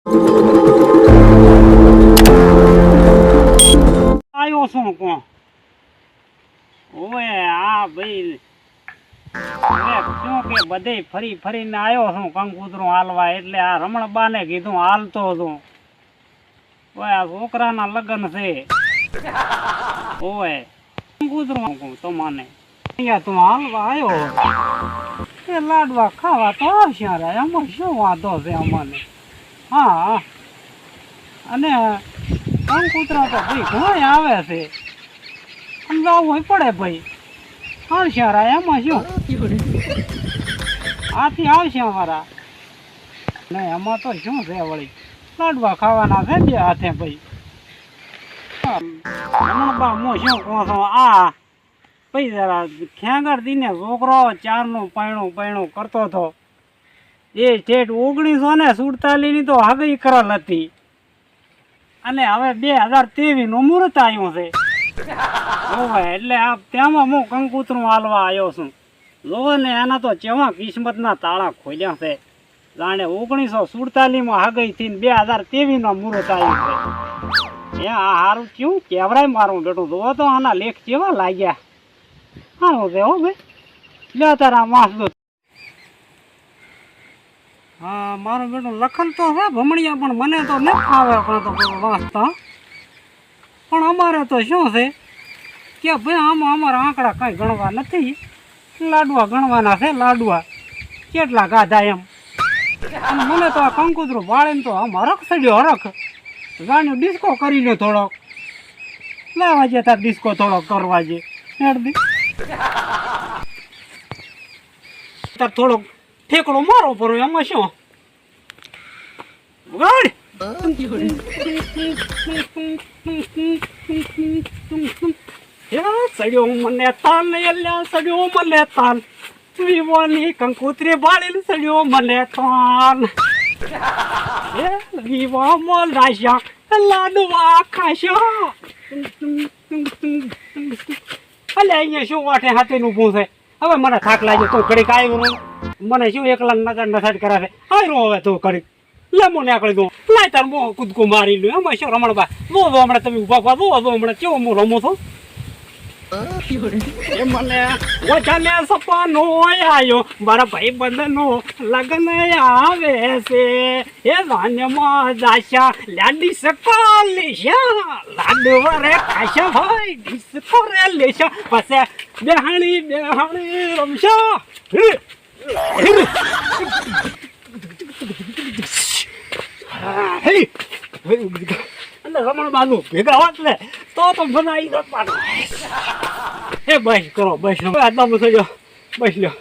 આવ્યો છું કોણ ઓએ આ ભાઈ શું કે બધે ફરી ફરીને આવ્યો છું કંકુતરું હાલવા એટલે આ રમણબાને કીધું હાલતો હતું ઓય આ છોકરાના લગ્ન છે ઓય કંકુતરું કહું તમને અહીંયા તું હાલવા આવ્યો એ લાડવા ખાવા તો આવશે એમાં શું વાંધો છે અમને હા અને કંકુતરા તો ભાઈ ઘણા આવે છે સમજાવવું પડે ભાઈ આવશે એમાં શું આથી આવશે અમારા નહીં એમાં તો શું છે વળી લાડવા ખાવાના છે બે હાથે ભાઈ રમણબા હું શું કહું છું આ ભાઈ જરા ખેંગર દીને છોકરો ચારનું પૈણું કરતો હતો એ સ્ટેટ 1947 ની તો હગઈ કરેલ હતી અને હવે 2023 નું મુહૂર્ત આવ્યું છે એટલે આ તેમાં હું કંકુતરું હાલવા આવ્યો છું જોવો ને એના તો કેવા કિસ્મતના તાળા ખોલ્યા છે જાણે 1947 માં હગઈ થી 2023 નું મુહૂર્ત આવ્યું છે આ સારું કેવું કેવરાય મારું બેટું જોવો તો આના લેખ કેવા લાગ્યા સારું છે હો ભાઈ લે તારા વાંચતો હા મારું બેટું લખન તો છે ભમણિયા પણ મને તો ન ફાવે તો વાંચતા પણ અમારે તો શું છે કે ભાઈ આમાં અમારા આંકડા કાંઈ ગણવા નથી લાડવા ગણવાના છે લાડવા કેટલા ગાધા એમ અને મને તો આ કંકુતરું ભાળીને તો આમ હરખ સડ્યો હરખ જાણ્યું ડિસ્કો કરી લે થોડોક લાવવા જે તાર ડિસ્કો થોડોક કરવા જે હેડદી તાર થોડોક ઠેકડો મારો પડો એમાં શું ગાડ સડ્યો મને તાલ સડ્યો મને તાલ વિવોની કંકુતરી બાળીને સડ્યો મને તાલ વિવો મોલ રાશ્યા લાડવા ખાશ્યા અલે અહીંયા શું વાઠે હાથીનું ઊભું છે હવે મને થાક લાગ્યો તો ઘડીક આવ્યું મને શું એકલા નસાડ કરાવે આવ્યો હવે તું ઘડીક લે મને આકડી દઉં લાય તાર મો કૂદકો મારી લ્યો એમાં શું રમણબા જો હમણાં તમે ઉભા પા જો હમણાં કેવો હું રમું છું એ મને વચાને સપનો આવ્યો મારા ભાઈ બંધનો લગ્ન આવે છે એ વાન્યમાં જાશા લાડી સકા લેશા લાડવા રે ખાશા ભાઈ ડિસ્કો રે લેશા પછી બેહાણી રમશા એટલે રમણબાનું ભેગા વાત લે તો બનાવી દો એ બસ કરો બસ આટલા બધો બસ લ્યો